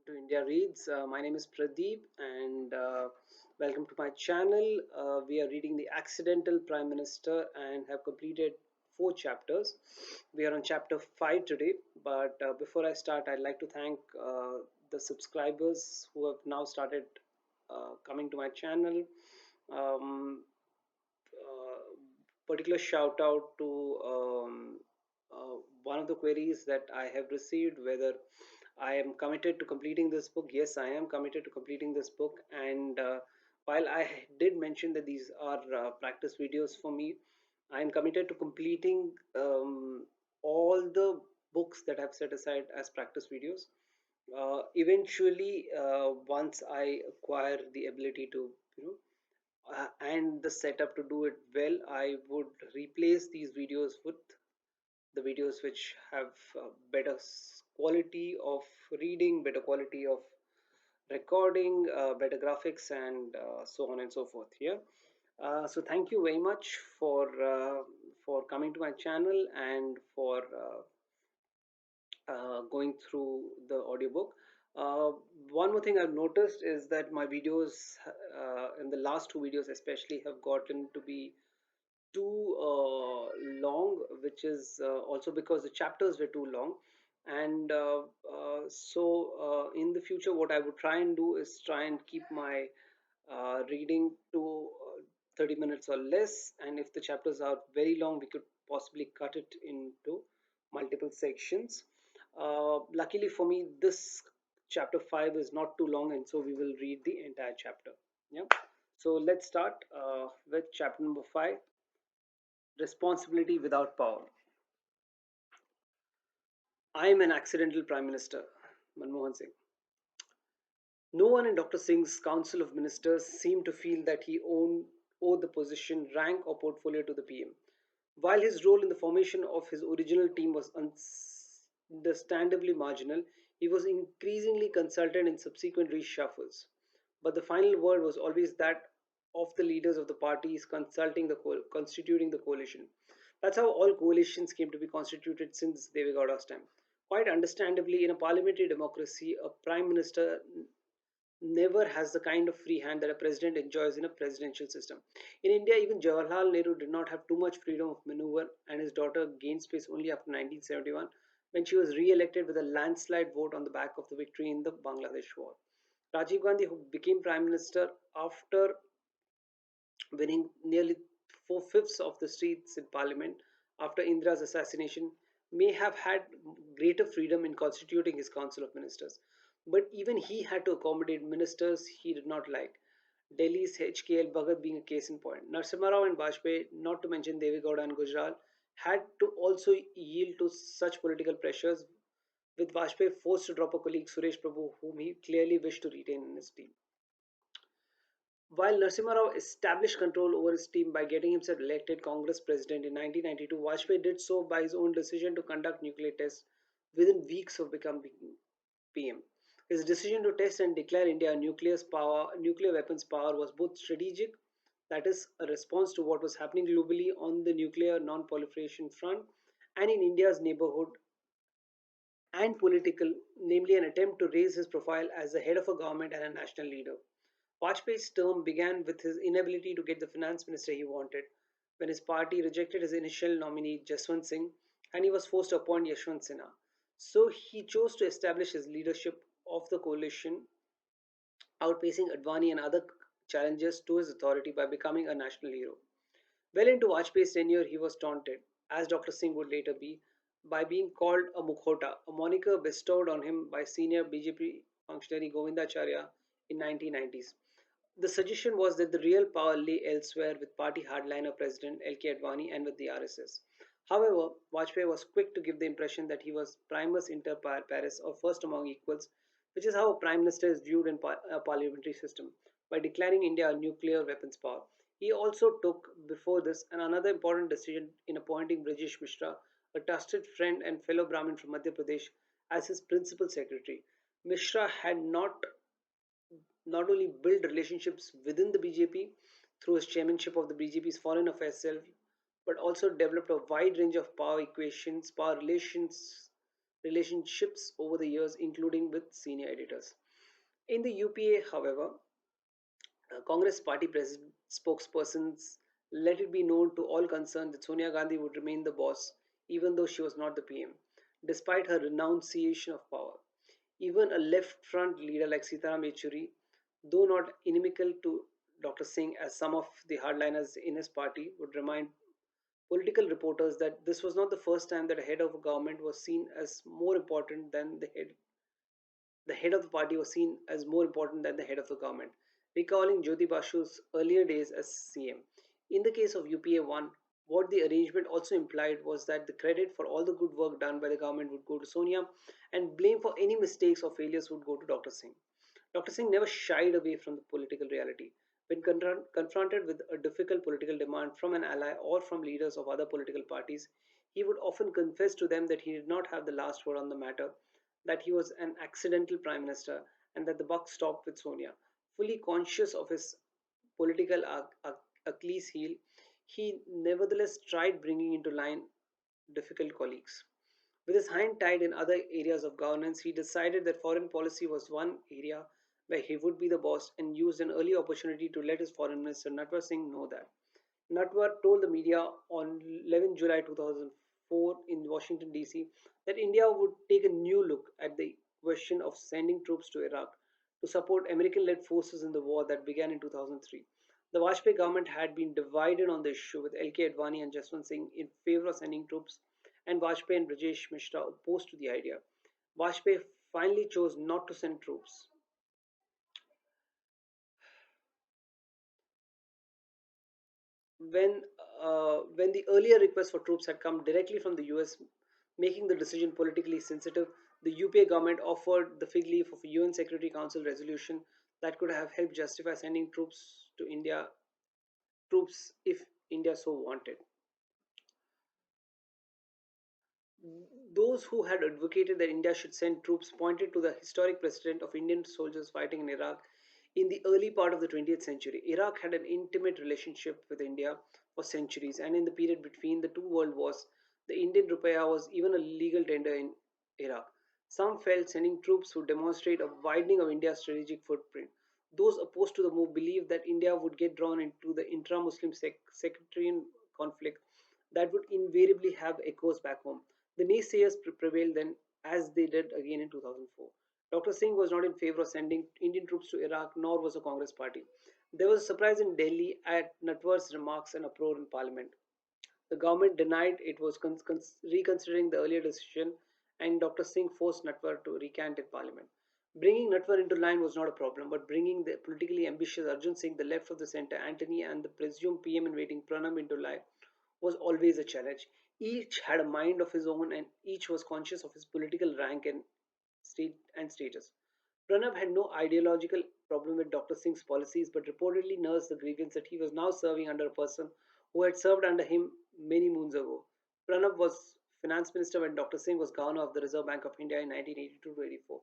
to India Reads. My name is Pradeep, and welcome to my channel. We are reading The Accidental Prime Minister and have completed four chapters. We are on chapter 5 today, but before I start, I'd like to thank the subscribers who have now started coming to my channel. Um, Particular shout out to one of the queries that I have received, whether I am committed to completing this book. Yes, I am committed to completing this book. And while I did mention that these are practice videos for me, I am committed to completing all the books that I've set aside as practice videos. Eventually, once I acquire the ability to, you know, and the setup to do it well, I would replace these videos with the videos which have better quality of reading, better quality of recording, better graphics, and so on and so forth. Yeah. So thank you very much for coming to my channel and for going through the audiobook. Uh, One more thing I've noticed is that my videos in the last two videos especially have gotten to be too long, which is also because the chapters were too long. And in the future, what I would try and do is try and keep my reading to 30 minutes or less. And if the chapters are very long, we could possibly cut it into multiple sections. Luckily for me, this chapter 5 is not too long, and so we will read the entire chapter. Yeah. So let's start with chapter number 5, Responsibility Without Power. I am an accidental Prime Minister, Manmohan Singh. No one in Dr. Singh's Council of Ministers seemed to feel that he owed the position, rank, or portfolio to the PM. While his role in the formation of his original team was understandably marginal, he was increasingly consulted in subsequent reshuffles. But the final word was always that of the leaders of the parties constituting the coalition. That's how all coalitions came to be constituted since Devegowda's time. Quite understandably, in a parliamentary democracy, a prime minister never has the kind of free hand that a president enjoys in a presidential system. In India, even Jawaharlal Nehru did not have too much freedom of maneuver, and his daughter gained space only after 1971 when she was re elected with a landslide vote on the back of the victory in the Bangladesh War. Rajiv Gandhi, who became prime minister after winning nearly four-fifths of the seats in parliament after Indira's assassination, may have had greater freedom in constituting his council of ministers. But even he had to accommodate ministers he did not like. Delhi's HKL Bhagat being a case in point. Narasimha Rao and Vajpayee, not to mention Devi Gowda and Gujral, had to also yield to such political pressures, with Vajpayee forced to drop a colleague Suresh Prabhu, whom he clearly wished to retain in his team. While Narasimha Rao established control over his team by getting himself elected Congress president in 1992, Vajpayee did so by his own decision to conduct nuclear tests within weeks of becoming PM. His decision to test and declare India a nuclear weapons power was both strategic, that is, a response to what was happening globally on the nuclear non-proliferation front, and in India's neighborhood, and political, namely an attempt to raise his profile as the head of a government and a national leader. Vajpayee's term began with his inability to get the finance minister he wanted, when his party rejected his initial nominee Jaswant Singh and he was forced to appoint Yashwant Sinha. So he chose to establish his leadership of the coalition, outpacing Advani and other challengers to his authority by becoming a national hero. Well into Vajpayee's tenure, he was taunted, as Dr. Singh would later be, by being called a Mukhota, a moniker bestowed on him by senior BJP functionary Govindacharya in 1990s. The suggestion was that the real power lay elsewhere with party hardliner President L.K. Advani and with the RSS. However, Vajpayee was quick to give the impression that he was primus inter pares, or first among equals, which is how a prime minister is viewed in a parliamentary system, by declaring India a nuclear weapons power. He also took, before this, another important decision in appointing Brijesh Mishra, a trusted friend and fellow Brahmin from Madhya Pradesh, as his principal secretary. Mishra had not only built relationships within the BJP through his chairmanship of the BJP's Foreign Affairs Cell, but also developed a wide range of power equations, power relations relationships over the years, including with senior editors. In the UPA, however, Congress party spokespersons let it be known to all concerned that Sonia Gandhi would remain the boss even though she was not the PM, despite her renunciation of power. Even a left front leader like Sitaram Yechuri, though not inimical to Dr. Singh as some of the hardliners in his party, would remind political reporters that this was not the first time that a head of a government was seen as more important than the head of the party was seen as more important than the head of the government, recalling Jyoti Bashu's earlier days as CM. In the case of UPA 1, what the arrangement also implied was that the credit for all the good work done by the government would go to Sonia, and blame for any mistakes or failures would go to Dr. Singh. Dr. Singh never shied away from the political reality. When confronted with a difficult political demand from an ally or from leaders of other political parties, he would often confess to them that he did not have the last word on the matter, that he was an accidental prime minister, and that the buck stopped with Sonia. Fully conscious of his political Achilles heel, he nevertheless tried bringing into line difficult colleagues. With his hand tied in other areas of governance, he decided that foreign policy was one area where he would be the boss and used an early opportunity to let his foreign minister Natwar Singh know that. Natwar told the media on 11 July 2004 in Washington, D.C., that India would take a new look at the question of sending troops to Iraq to support American led forces in the war that began in 2003. The Vajpayee government had been divided on the issue, with L.K. Advani and Jaswant Singh in favor of sending troops, and Vajpayee and Brajesh Mishra opposed to the idea. Vajpayee finally chose not to send troops. when when the earlier request for troops had come directly from the US, making the decision politically sensitive, the UPA government offered the fig leaf of a UN Security Council resolution that could have helped justify sending troops if India so wanted. Those who had advocated that India should send troops pointed to the historic precedent of Indian soldiers fighting in Iraq in the early part of the 20th century. Iraq had an intimate relationship with India for centuries, and in the period between the two world wars, the Indian rupiah was even a legal tender in Iraq. Some felt sending troops would demonstrate a widening of India's strategic footprint. Those opposed to the move believed that India would get drawn into the intra Muslim sectarian conflict that would invariably have echoes back home. The naysayers prevailed then, as they did again in 2004. Dr. Singh was not in favor of sending Indian troops to Iraq, nor was the Congress party. There was a surprise in Delhi at Natwar's remarks and uproar in parliament. The government denied it was reconsidering the earlier decision, and Dr. Singh forced Natwar to recant in parliament. Bringing Natwar into line was not a problem, but bringing the politically ambitious Arjun Singh, the left of the centre, Anthony, and the presumed PM in waiting, Pranab, into line was always a challenge. Each had a mind of his own, and each was conscious of his political rank and status. Pranab had no ideological problem with Dr. Singh's policies, but reportedly nursed the grievance that he was now serving under a person who had served under him many moons ago. Pranab was finance minister when Dr. Singh was governor of the Reserve Bank of India in 1982 to 84.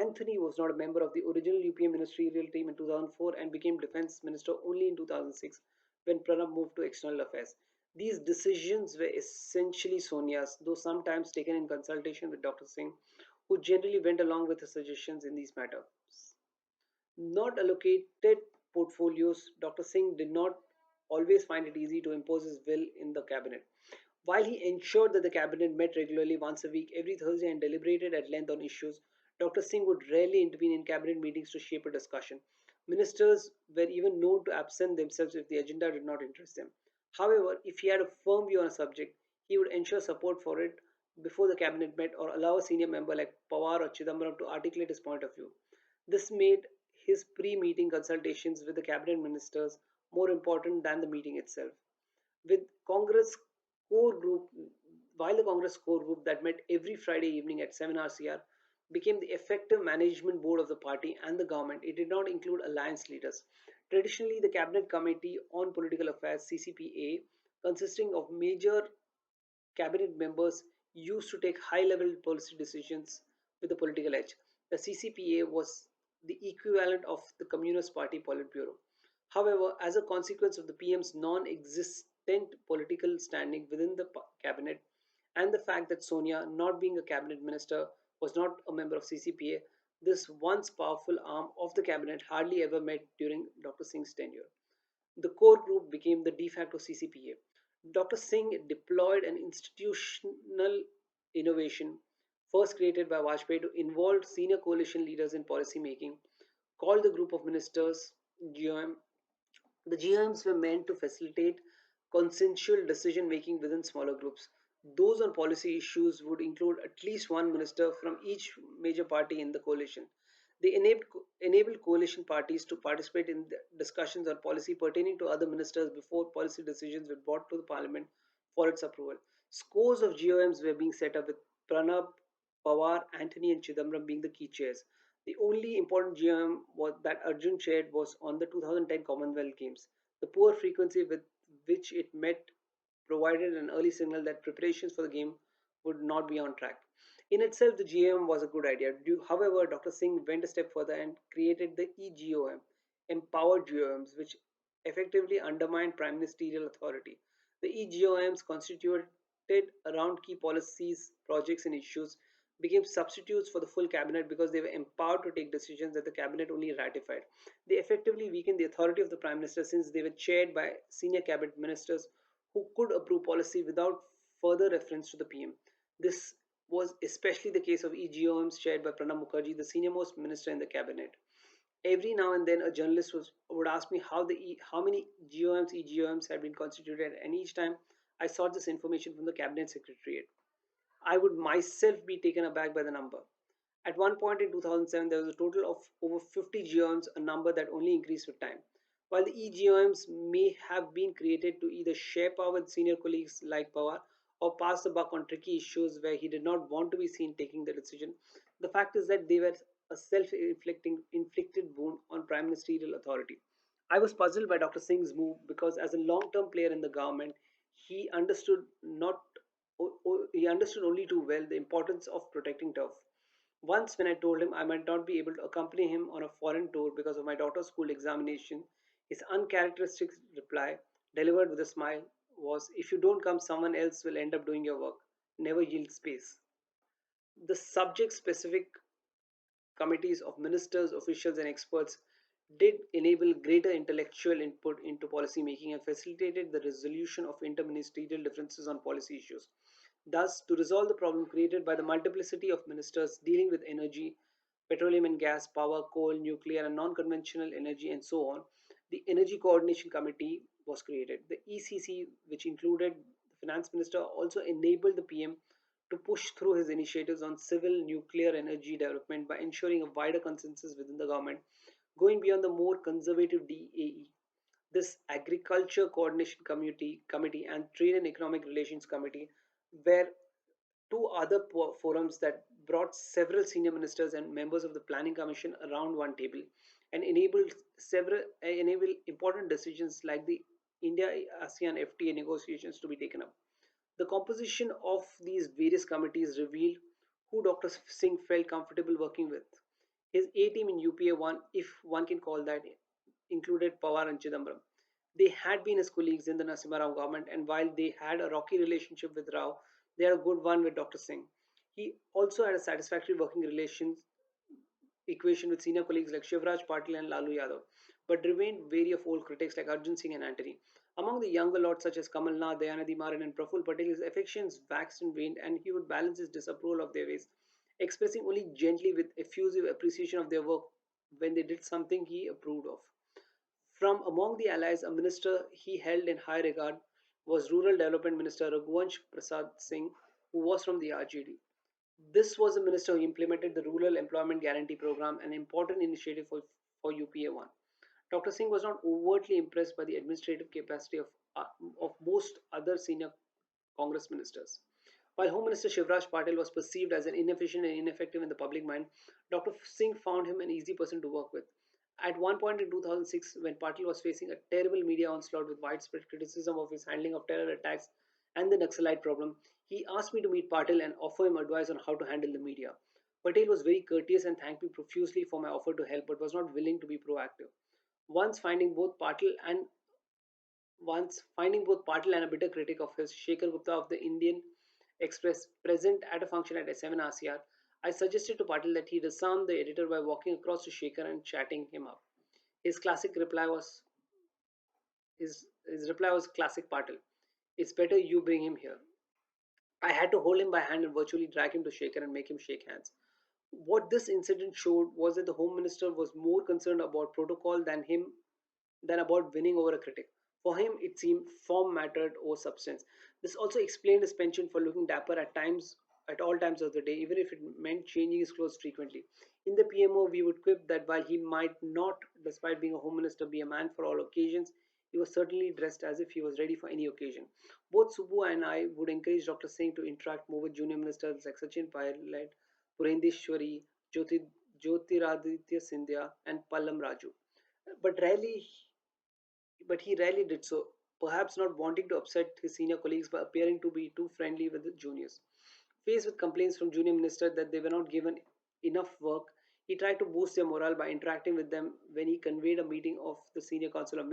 Anthony was not a member of the original UPA ministerial team in 2004 and became defense minister only in 2006 when Pranab moved to external affairs. These decisions were essentially Sonia's, though sometimes taken in consultation with Dr. Singh, who generally went along with his suggestions in these matters. Not allocated portfolios, Dr. Singh did not always find it easy to impose his will in the cabinet. While he ensured that the cabinet met regularly once a week, every Thursday, and deliberated at length on issues, Dr. Singh would rarely intervene in cabinet meetings to shape a discussion. Ministers were even known to absent themselves if the agenda did not interest them. However, if he had a firm view on a subject, he would ensure support for it before the cabinet met or allow a senior member like Pawar or Chidambaram to articulate his point of view. This made his pre meeting consultations with the cabinet ministers more important than the meeting itself. With Congress core group, while the Congress core group that met every Friday evening at 7 RCR became the effective management board of the party and the government, it did not include alliance leaders. Traditionally, the Cabinet Committee on Political Affairs (CCPA), consisting of major cabinet members, used to take high level policy decisions with a political edge. The CCPA was the equivalent of the Communist Party Politburo. However, as a consequence of the PM's non existent political standing within the cabinet and the fact that Sonia, not being a cabinet minister, was not a member of CCPA, this once powerful arm of the cabinet hardly ever met during Dr. Singh's tenure. The core group became the de facto CCPA. Dr. Singh deployed an institutional innovation first created by Vajpayee to involve senior coalition leaders in policy making, called the group of ministers GOM. The GMs were meant to facilitate consensual decision making within smaller groups. Those on policy issues would include at least one minister from each major party in the coalition. They enabled coalition parties to participate in the discussions on policy pertaining to other ministers before policy decisions were brought to the parliament for its approval. Scores of GOMs were being set up with Pranab, Pawar, Anthony, and Chidambaram being the key chairs. The only important GM that Arjun chaired was on the 2010 Commonwealth Games. The poor frequency with which it met provided an early signal that preparations for the game would not be on track. In itself, the GM was a good idea. However, Dr. Singh went a step further and created the EGOM, empowered GOMs, which effectively undermined prime ministerial authority. The EGOMs constituted around key policies, projects, and issues became substitutes for the full cabinet because they were empowered to take decisions that the cabinet only ratified. They effectively weakened the authority of the prime minister since they were chaired by senior cabinet ministers who could approve policy without further reference to the PM. This was especially the case of EGOMs chaired by Pranab Mukherjee, the senior most minister in the cabinet. Every now and then, a journalist would ask me how many GOMs, EGOMs had been constituted, and each time I sought this information from the cabinet secretariat. I would myself be taken aback by the number. At one point in 2007, there was a total of over 50 GOMs, a number that only increased with time. While the EGOMs may have been created to either share power with senior colleagues like Pawar or pass the buck on tricky issues where he did not want to be seen taking the decision, the fact is that they were a self-inflicted wound on prime ministerial authority. I was puzzled by Dr. Singh's move because, as a long-term player in the government, he understood not he understood only too well the importance of protecting turf. Once, when I told him I might not be able to accompany him on a foreign tour because of my daughter's school examination, his uncharacteristic reply, delivered with a smile, was, "If you don't come, someone else will end up doing your work. Never yield space." The subject specific committees of ministers, officials, and experts did enable greater intellectual input into policy making and facilitated the resolution of interministerial differences on policy issues. Thus, to resolve the problem created by the multiplicity of ministers dealing with energy, petroleum and gas, power, coal, nuclear, and non conventional energy, and so on, the Energy Coordination Committee was created. The ECC, which included the finance minister, also enabled the PM to push through his initiatives on civil nuclear energy development by ensuring a wider consensus within the government, going beyond the more conservative DAE. This Agriculture Coordination Committee and Trade and Economic Relations Committee were two other forums that brought several senior ministers and members of the Planning Commission around one table and enabled important decisions like the India ASEAN FTA negotiations to be taken up. The composition of these various committees revealed who Dr. Singh felt comfortable working with. His A team in UPA 1, if one can call that, included Pawar and Chidambaram. They had been his colleagues in the Narasimha Rao government, and while they had a rocky relationship with Rao, they had a good one with Dr. Singh. He also had a satisfactory working relations equation with senior colleagues like Shivraj Patil and Lalu Yadav, but remained wary of old critics like Arjun Singh and Antony. Among the younger lots such as Kamal Nath, Dayanadi Maran, and Praful Patel, his affections waxed and waned, and he would balance his disapproval of their ways, expressing only gently with effusive appreciation of their work when they did something he approved of. From among the allies, a minister he held in high regard was Rural Development Minister Raghuvansh Prasad Singh, who was from the RJD. This was the minister who implemented the Rural Employment Guarantee Program, an important initiative for UPA 1. Dr. Singh was not overtly impressed by the administrative capacity of most other senior Congress ministers. While Home Minister Shivraj Patil was perceived as an inefficient and ineffective in the public mind, Dr. Singh found him an easy person to work with. At one point in 2006, when Patil was facing a terrible media onslaught with widespread criticism of his handling of terror attacks and the Naxalite problem, he asked me to meet Patil and offer him advice on how to handle the media. Patel was very courteous and thanked me profusely for my offer to help, but was not willing to be proactive. Once finding both Patil and Once finding both Patil and a bitter critic of his, Shekhar Gupta of the Indian Express present at a function at S7 RCR, I suggested to Patil that he disarm the editor by walking across to Shekhar and chatting him up. His classic reply was his reply was classic Patil. It's better you bring him here. I had to hold him by hand and virtually drag him to Shekhar and make him shake hands. What this incident showed was that the Home Minister was more concerned about protocol than about winning over a critic. For him, it seemed form mattered over substance. This also explained his penchant for looking dapper at all times of the day, even if it meant changing his clothes frequently. In the PMO, we would quip that while he might not, despite being a Home Minister, be a man for all occasions, he was certainly dressed as if he was ready for any occasion. Both Subbu and I would encourage Dr. Singh to interact more with junior ministers like Sachin Pilot, Purendeshwari, Jyotiraditya Scindia, and Pallam Raju. But rarely but he rarely did so, perhaps not wanting to upset his senior colleagues by appearing to be too friendly with the juniors. Faced with complaints from junior ministers that they were not given enough work, he tried to boost their morale by interacting with them when he convened a meeting of the senior council of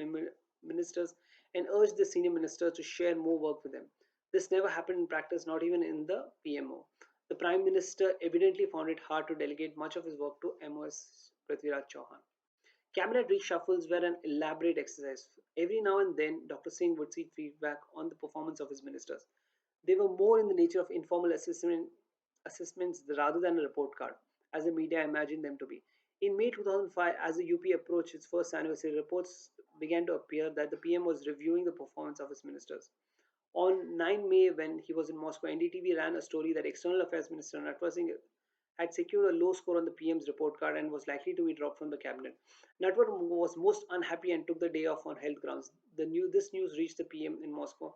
ministers and urged the senior ministers to share more work with them. This never happened in practice, not even in the PMO. The Prime Minister evidently found it hard to delegate much of his work to MOS Prithviraj Chauhan. Cabinet reshuffles were an elaborate exercise. Every now and then, Dr. Singh would seek feedback on the performance of his ministers. They were more in the nature of informal assessments rather than a report card, as the media imagined them to be. In May 2005, as the UP approached its first anniversary, reports began to appear that the PM was reviewing the performance of his ministers. On 9 May, when he was in Moscow, NDTV ran a story that External Affairs Minister Natwar Singh had secured a low score on the PM's report card and was likely to be dropped from the cabinet. Natwar was most unhappy and took the day off on health grounds. This news reached the PM in Moscow,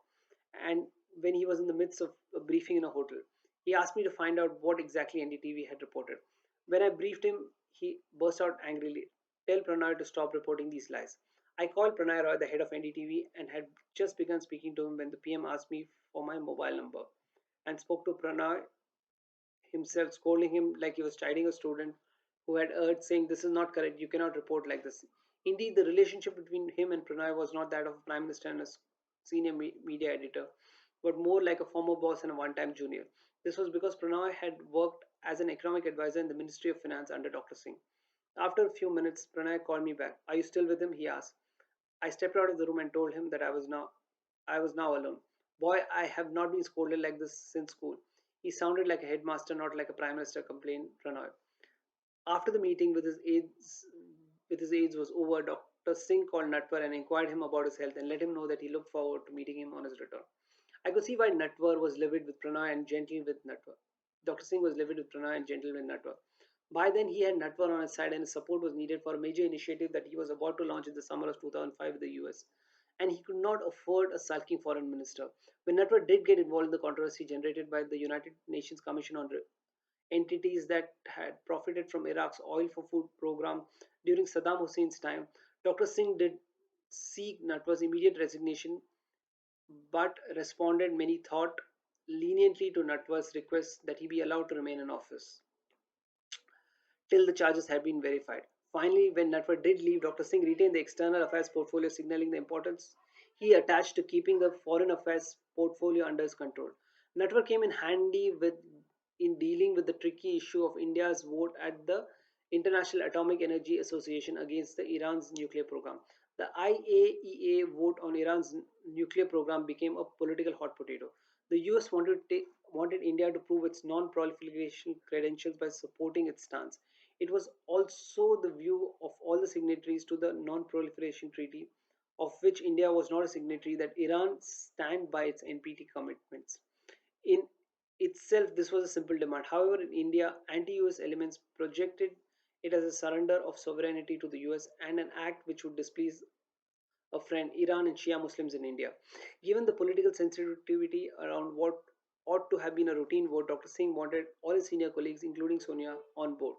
and when he was in the midst of a briefing in a hotel, he asked me to find out what exactly NDTV had reported. When I briefed him, he burst out angrily, "Tell Pranay to stop reporting these lies." I called Pranay Roy, the head of NDTV, and had just begun speaking to him when the PM asked me for my mobile number and spoke to Pranay himself, scolding him like he was chiding a student who had erred, saying, "This is not correct, you cannot report like this." Indeed, the relationship between him and Pranay was not that of a Prime Minister and a senior media editor, but more like a former boss and a one time junior. This was because Pranay had worked as an economic advisor in the Ministry of Finance under Dr. Singh. After a few minutes, Pranay called me back. "Are you still with him?" he asked. I stepped out of the room and told him that I was now alone. "Boy, I have not been scolded like this since school." He sounded like a headmaster, not like a prime minister, complained Pranoy. After the meeting with his aides was over, Dr. Singh called Natwar and inquired him about his health and let him know that he looked forward to meeting him on his return. I could see why Natwar was livid with Pranay and gentle with Natwar. Dr. Singh was livid with Pranay and gentle with Natwar. By then, he had Natwar on his side, and his support was needed for a major initiative that he was about to launch in the summer of 2005 with the US. And he could not afford a sulking foreign minister. When Natwar did get involved in the controversy generated by the United Nations Commission on entities that had profited from Iraq's oil for food program during Saddam Hussein's time, Dr. Singh did seek Natwar's immediate resignation but responded, many thought, leniently to Natwar's request that he be allowed to remain in office till the charges had been verified. Finally, when Natwar did leave, Dr. Singh retained the external affairs portfolio, signaling the importance he attached to keeping the foreign affairs portfolio under his control. Natwar came in handy in dealing with the tricky issue of India's vote at the International Atomic Energy Association against Iran's nuclear program. The IAEA vote on Iran's nuclear program became a political hot potato. The US wanted India to prove its non proliferation credentials by supporting its stance. It was also the view of all the signatories to the Non Proliferation Treaty, of which India was not a signatory, that Iran stand by its NPT commitments. In itself, this was a simple demand. However, in India, anti US elements projected it as a surrender of sovereignty to the US and an act which would displease a friend, Iran and Shia Muslims in India. Given the political sensitivity around what ought to have been a routine vote, Dr. Singh wanted all his senior colleagues, including Sonia, on board.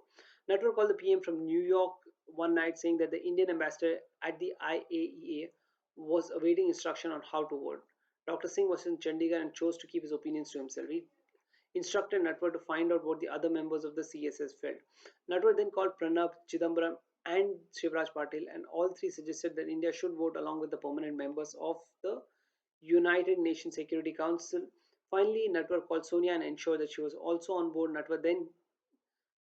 Natwar called the PM from New York one night saying that the Indian ambassador at the IAEA was awaiting instruction on how to vote. Dr. Singh was in Chandigarh and chose to keep his opinions to himself. He instructed Natwar to find out what the other members of the CSS felt. Natwar then called Pranab, Chidambaram, and Shivraj Patil, and all three suggested that India should vote along with the permanent members of the United Nations Security Council Finally, Natwar called Sonia and ensured that she was also on board. Natwar then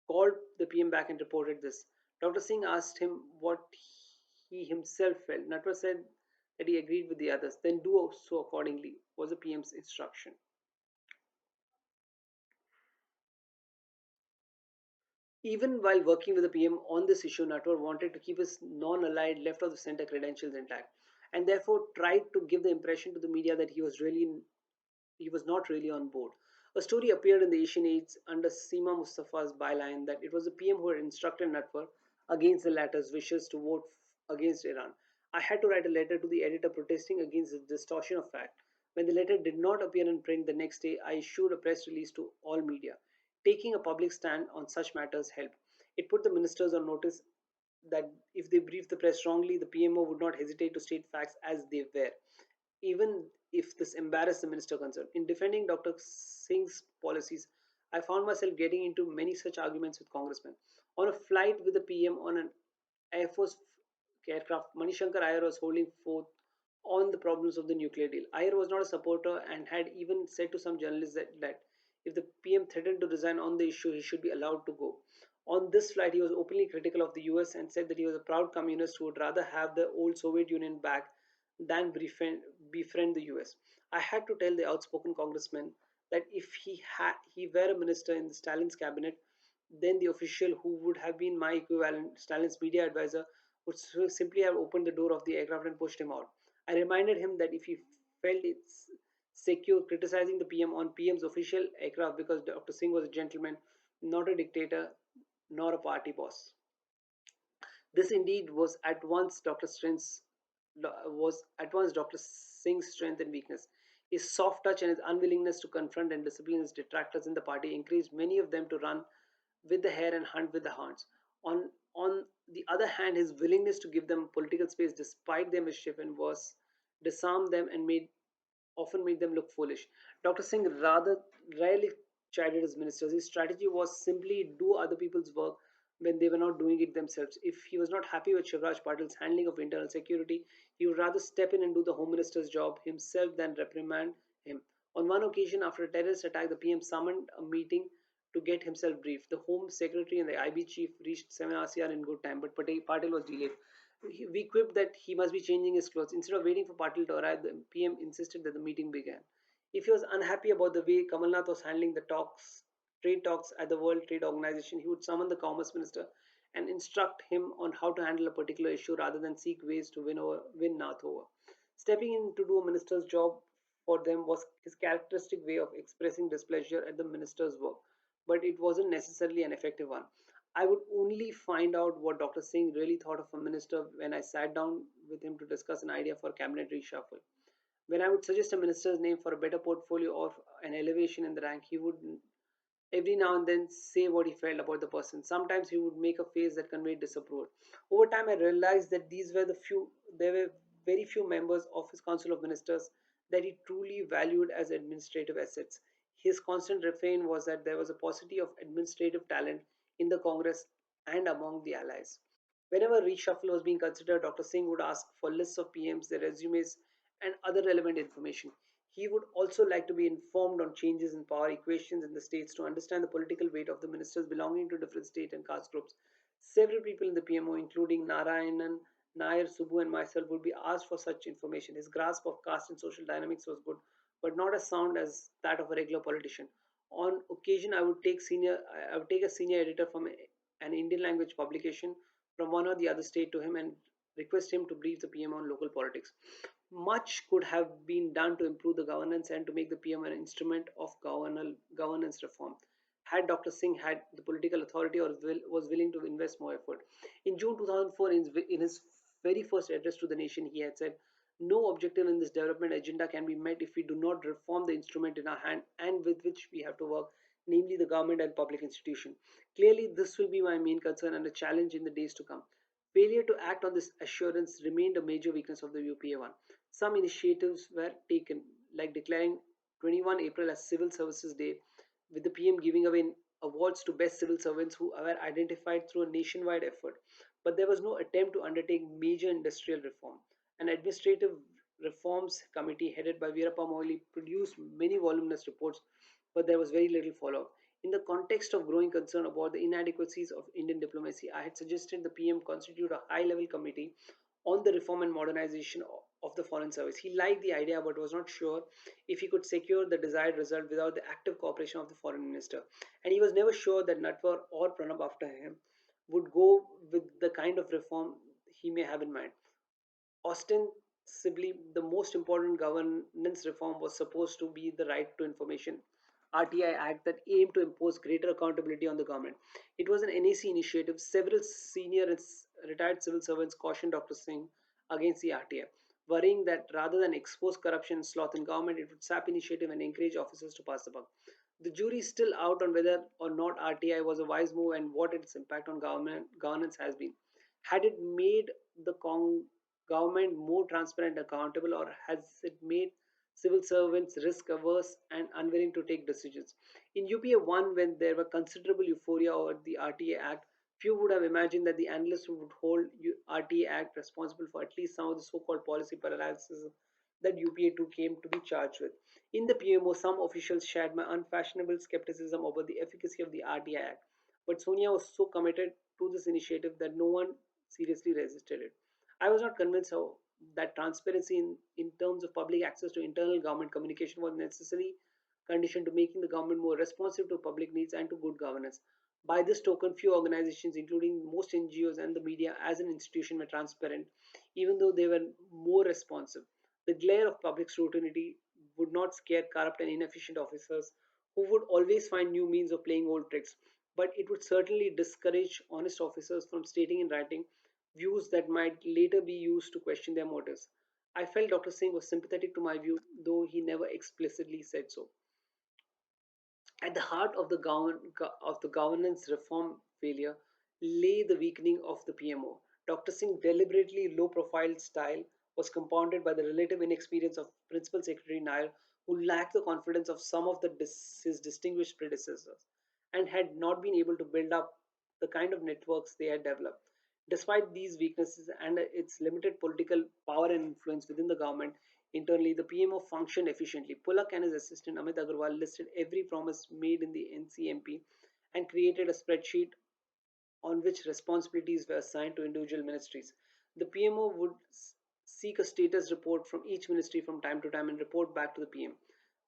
called the PM back and reported this. Dr. Singh asked him what he himself felt. Natwar said that he agreed with the others. Then do so accordingly, was the PM's instruction. Even while working with the PM on this issue, Natwar wanted to keep his non allied, left of the center credentials intact, and therefore tried to give the impression to the media that he was not really on board. A story appeared in the Asian Age under Seema Mustafa's byline that it was the PM who had instructed Natwar against the latter's wishes to vote against Iran. I had to write a letter to the editor protesting against the distortion of fact. When the letter did not appear in print the next day, I issued a press release to all media. Taking a public stand on such matters helped. It put the ministers on notice that if they briefed the press wrongly, the PMO would not hesitate to state facts as they were, even if this embarrassed the minister concerned. In defending Dr. Singh's policies, I found myself getting into many such arguments with congressmen. On a flight with the PM on an Air Force aircraft, Manishankar Iyer was holding forth on the problems of the nuclear deal. Iyer was not a supporter and had even said to some journalists that if the PM threatened to resign on the issue, he should be allowed to go. On this flight, he was openly critical of the US and said that he was a proud communist who would rather have the old Soviet Union back than befriend the US. I had to tell the outspoken congressman that if he were a minister in Stalin's cabinet, then the official who would have been my equivalent, Stalin's media advisor, would simply have opened the door of the aircraft and pushed him out. I reminded him that if he felt it's secure criticizing the PM on PM's official aircraft because Dr. Singh was a gentleman, not a dictator, nor a party boss. This indeed was at once Dr. Singh's strength and weakness. His soft touch and his unwillingness to confront and discipline his detractors in the party encouraged many of them to run with the hare and hunt with the hounds. On the other hand, his willingness to give them political space despite their mischief and was disarmed them and often made them look foolish. Dr. Singh rather rarely chided his ministers. His strategy was simply do other people's work when they were not doing it themselves. If he was not happy with Shivraj Patil's handling of internal security, he would rather step in and do the Home Minister's job himself than reprimand him. On one occasion, after a terrorist attack, the PM summoned a meeting to get himself briefed. The Home Secretary and the IB chief reached 7 RCR in good time, but Patil was delayed. We quipped that he must be changing his clothes. Instead of waiting for Patil to arrive, the PM insisted that the meeting began. If he was unhappy about the way Kamalnath was handling the trade talks at the World Trade Organization, he would summon the Commerce Minister and instruct him on how to handle a particular issue rather than seek ways to win Nath over. Stepping in to do a minister's job for them was his characteristic way of expressing displeasure at the minister's work, but it wasn't necessarily an effective one. I would only find out what Dr. Singh really thought of a minister when I sat down with him to discuss an idea for cabinet reshuffle. When I would suggest a minister's name for a better portfolio or an elevation in the rank, he would every now and then say what he felt about the person. Sometimes he would make a face that conveyed disapproval. Over time, I realized that there were very few members of his council of ministers that he truly valued as administrative assets. His constant refrain was that there was a paucity of administrative talent in the Congress and among the allies. Whenever reshuffle was being considered, Dr. Singh would ask for lists of PMs, their resumes, and other relevant information. He would also like to be informed on changes in power equations in the states to understand the political weight of the ministers belonging to different state and caste groups. Several people in the PMO, including Narayanan, Nair, Subbu, and myself, would be asked for such information. His grasp of caste and social dynamics was good, but not as sound as that of a regular politician. On occasion, I would take a senior editor from an Indian language publication from one or the other state to him and request him to brief the PM on local politics. Much could have been done to improve the governance and to make the PM an instrument of governance reform. Had Dr. Singh had the political authority or was willing to invest more effort. In June 2004, in his very first address to the nation, he had said, no objective in this development agenda can be met if we do not reform the instrument in our hand and with which we have to work, namely the government and public institution. Clearly, this will be my main concern and a challenge in the days to come. Failure to act on this assurance remained a major weakness of the UPA 1. Some initiatives were taken, like declaring 21 April as Civil Services Day, with the PM giving away awards to best civil servants who were identified through a nationwide effort. But there was no attempt to undertake major industrial reform. An administrative Reforms Committee headed by Veerappa Moily produced many voluminous reports, but there was very little follow-up. In the context of growing concern about the inadequacies of Indian diplomacy, I had suggested the PM constitute a high-level committee on the reform and modernization of the foreign service. He liked the idea but was not sure if he could secure the desired result without the active cooperation of the foreign minister. And he was never sure that Natwar or Pranab after him would go with the kind of reform he may have in mind. Ostensibly, the most important governance reform was supposed to be the Right to Information RTI Act that aimed to impose greater accountability on the government. It was an NAC initiative. Several senior and retired civil servants cautioned Dr. Singh against the RTI, worrying that rather than expose corruption and sloth in government, it would sap initiative and encourage officers to pass the buck. The jury is still out on whether or not RTI was a wise move and what its impact on governance has been. Had it made the government more transparent and accountable, or has it made civil servants risk averse and unwilling to take decisions? In UPA 1, when there were considerable euphoria over the RTA Act, few would have imagined that the analysts would hold RTA Act responsible for at least some of the so called policy paralysis that UPA 2 came to be charged with. In the PMO, some officials shared my unfashionable skepticism over the efficacy of the RTA Act, but Sonia was so committed to this initiative that no one seriously resisted it. I was not convinced how that transparency in terms of public access to internal government communication was necessary condition to making the government more responsive to public needs and to good governance. By this token, few organizations, including most NGOs and the media as an institution, were transparent, even though they were more responsive. The glare of public scrutiny would not scare corrupt and inefficient officers who would always find new means of playing old tricks, but it would certainly discourage honest officers from stating in writing views that might later be used to question their motives. I felt Dr. Singh was sympathetic to my view, though he never explicitly said so. At the heart of the governance reform failure lay the weakening of the PMO. Dr. Singh's deliberately low profile style was compounded by the relative inexperience of Principal Secretary Nair, who lacked the confidence of some of his distinguished predecessors and had not been able to build up the kind of networks they had developed. Despite these weaknesses and its limited political power and influence within the government, internally, the PMO functioned efficiently. Pulak and his assistant Amit Agarwal listed every promise made in the NCMP and created a spreadsheet on which responsibilities were assigned to individual ministries. The PMO would seek a status report from each ministry from time to time and report back to the PM.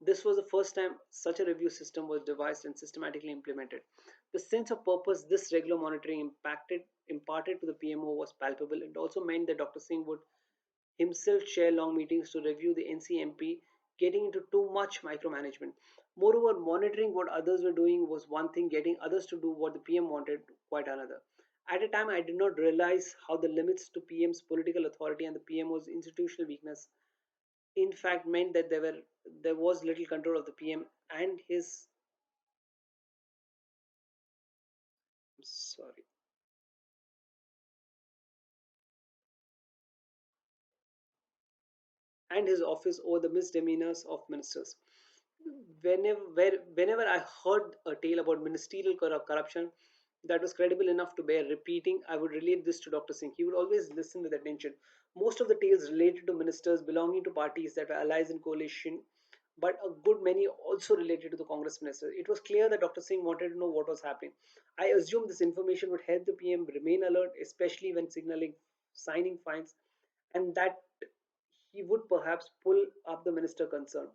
This was the first time such a review system was devised and systematically implemented. The sense of purpose this regular monitoring imparted to the PMO was palpable. It also meant that Dr. Singh would himself chair long meetings to review the NCMP, getting into too much micromanagement. Moreover, monitoring what others were doing was one thing, getting others to do what the PM wanted quite another. At a time, I did not realize how the limits to PM's political authority and the PMO's institutional weakness, in fact, meant that there was little control of the PM and sorry and his office over the misdemeanors of ministers. Whenever I heard a tale about ministerial corruption that was credible enough to bear repeating, I would relate this to Dr. Singh. He would always listen with attention. Most of the tales related to ministers belonging to parties that were allies in coalition, but a good many also related to the Congress ministers. It was clear that Dr. Singh wanted to know what was happening. I assumed this information would help the PM remain alert, especially when signing fines, and that he would perhaps pull up the minister concerned.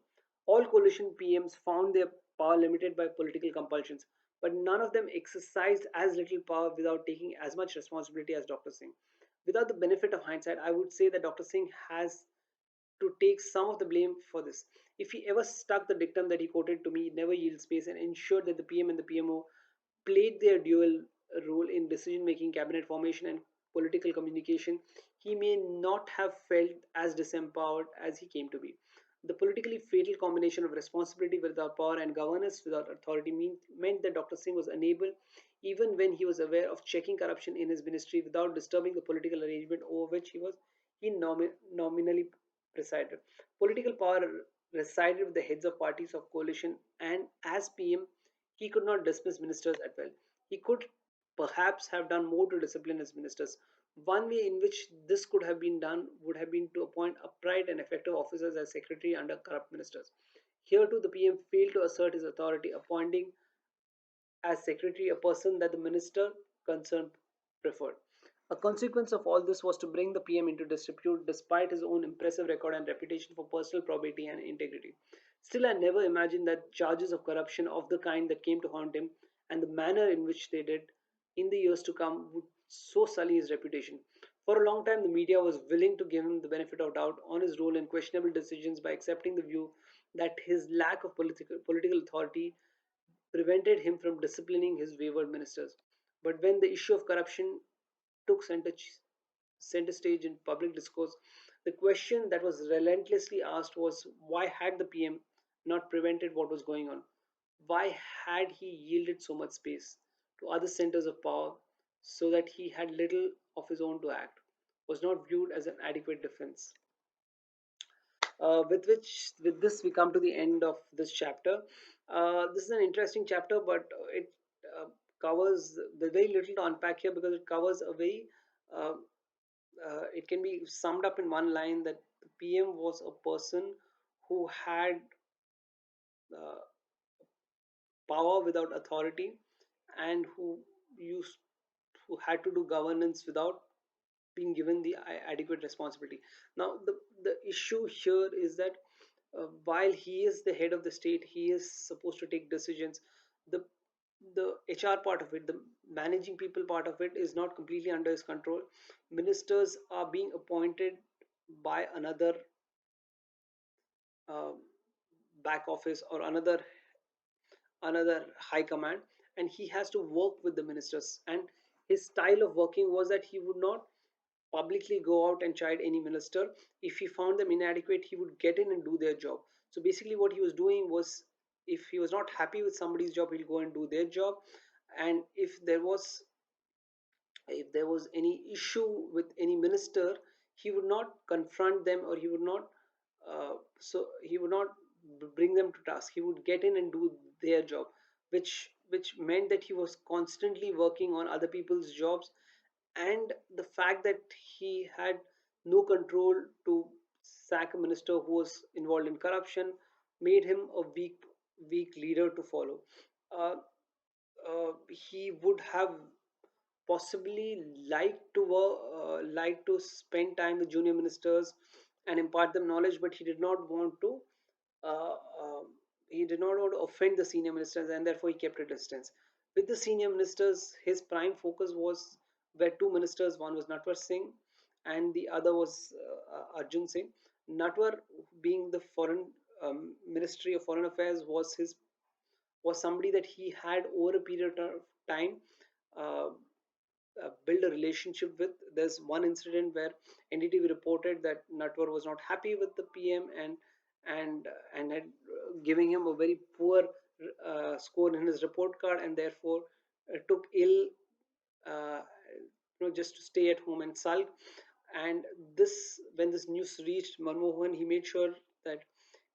All coalition PMs found their power limited by political compulsions, but none of them exercised as little power without taking as much responsibility as Dr. Singh. Without the benefit of hindsight, I would say that Dr. Singh has to take some of the blame for this. If he ever stuck the dictum that he quoted to me, never yield space, and ensured that the PM and the PMO played their dual role in decision making, cabinet formation, and political communication, he may not have felt as disempowered as he came to be. The politically fatal combination of responsibility without power and governance without authority meant that Dr. Singh was unable, even when he was aware of checking corruption in his ministry without disturbing the political arrangement over which he nominally presided. Political power resided with the heads of parties of coalition, and as PM, he could not dismiss ministers at will. He could perhaps have done more to discipline his ministers. One way in which this could have been done would have been to appoint upright and effective officers as secretary under corrupt ministers. Here too, the PM failed to assert his authority, appointing as secretary a person that the minister concerned preferred. A consequence of all this was to bring the PM into disrepute despite his own impressive record and reputation for personal probity and integrity. Still, I never imagined that charges of corruption of the kind that came to haunt him and the manner in which they did in the years to come would so sully his reputation. For a long time, the media was willing to give him the benefit of doubt on his role in questionable decisions by accepting the view that his lack of political authority prevented him from disciplining his wayward ministers. But when the issue of corruption took center stage in public discourse, the question that was relentlessly asked was why had the PM not prevented what was going on? Why had he yielded so much space to other centers of power so that he had little of his own to act? Was not viewed as an adequate defense. With this we come to the end of this chapter. This is an interesting chapter, but it uh, covers the very little to unpack here because it covers a very uh, it can be summed up in one line that the PM was a person who had uh, power without authority and used who had to do governance without being given the adequate responsibility. Now, the issue here is that while he is the head of the state, he is supposed to take decisions. The the HR part of it, the managing people part of it, is not completely under his control. Ministers are being appointed by uh, back office or another high command, and he has to work with the ministers. And his style of working was that he would not publicly go out and chide any minister. If he found them inadequate, he would get in and do their job. So basically, what he was doing was, if he was not happy with somebody's job, he'll go and do their job. And if there was any issue with any minister, he would not confront them, or he would not bring them to task. He would get in and do their job, which meant that he was constantly working on other people's jobs. And the fact that he had no control to sack a minister who was involved in corruption made him a weak leader to follow. uh, he would have possibly like to spend time with junior ministers and impart them knowledge, but uh, um, he did not want to offend the senior ministers, and therefore he kept a distance. With the senior ministers, his prime focus was were two ministers. One was Natwar Singh, and the other was Arjun Singh. Natwar, being the foreign Ministry of Foreign Affairs, was somebody that he had over a period of time uh, build a relationship with. There's one incident where NDTV reported that Natwar was not happy with the PM and had giving him a very poor score in his report card, and therefore took ill, uh, just to stay at home and sulk. And when this news reached Manmohan, he made sure that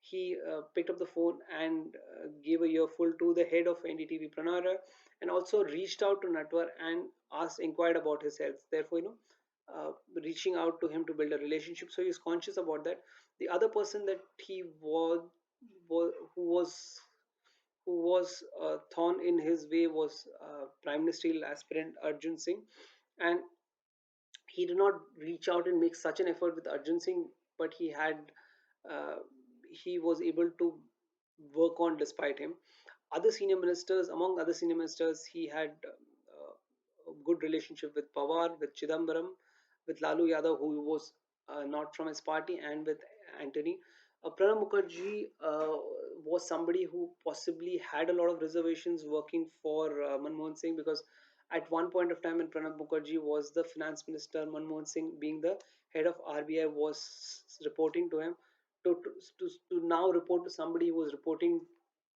he picked up the phone and gave a earful to the head of NDTV, Pranara, and also reached out to Natwar and inquired about his health. Therefore, reaching out to him to build a relationship. So he's conscious about that. The other person that he was who was a thorn in his way was Prime Ministerial aspirant Arjun Singh, and he did not reach out and make such an effort with Arjun Singh, but uh, he was able to work on despite him. Among other senior ministers, he had a good relationship with Pawar, with Chidambaram, with Lalu Yadav, who was not from his party, and with Antony. Pranab Mukherjee was somebody who possibly had a lot of reservations working for Manmohan Singh, because at one point of time when Pranab Mukherjee was the finance minister, Manmohan Singh, being the head of RBI, was reporting to him. To now report to somebody who was reporting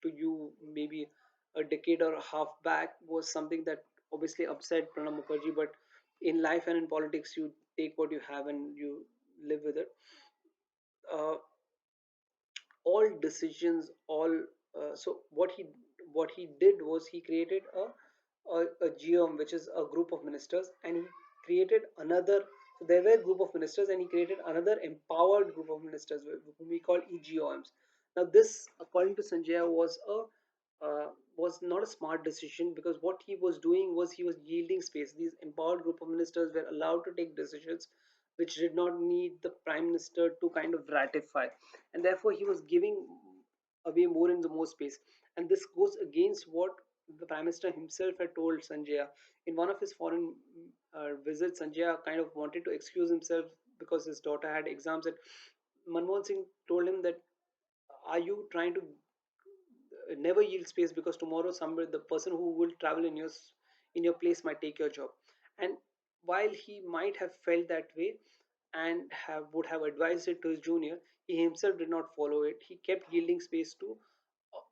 to you maybe a decade or a half back was something that obviously upset Pranab Mukherjee. But in life and in politics, you take what you have and you live with it. Uh, all decisions, all so what he did was he created a GOM, which is a group of ministers, and he created another. So there were a group of ministers, and he created another empowered group of ministers, whom we call EGOMs. Now, this, according to Sanjaya, was not a smart decision, because what he was doing was he was yielding space. These empowered group of ministers were allowed to take decisions which did not need the prime minister to kind of ratify, and therefore he was giving away more and more space. And this goes against what the prime minister himself had told Sanjaya in one of his foreign visits. Sanjaya kind of wanted to excuse himself because his daughter had exams, and Manmohan Singh told him that, are you trying to never yield space, because tomorrow somebody, the person who will travel in your place, might take your job. And while he might have felt that way and would have advised it to his junior, he himself did not follow it. He kept yielding space to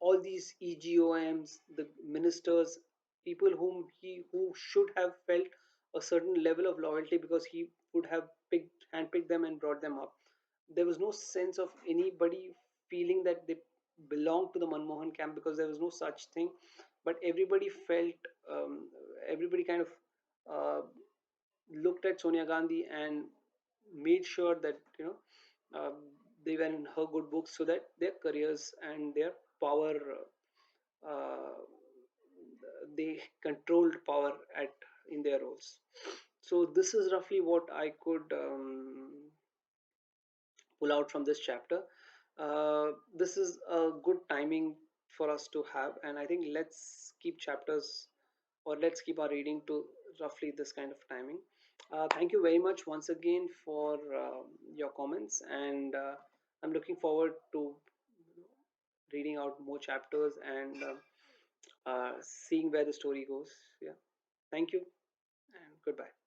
all these EGOMs, the ministers, people who should have felt a certain level of loyalty, because he would have handpicked them and brought them up. There was no sense of anybody feeling that they belonged to the Manmohan camp, because there was no such thing. But everybody felt, um, everybody kind of uh, looked at Sonia Gandhi and made sure that, they were in her good books, so that their careers and their power, uh, they controlled power at in their roles. So this is roughly what I could pull out from this chapter. This is a good timing for us to have, and I think let's keep chapters, or let's keep our reading to roughly this kind of timing. Thank you very much once again for your comments, and I'm looking forward to reading out more chapters and seeing where the story goes. Yeah, thank you and goodbye.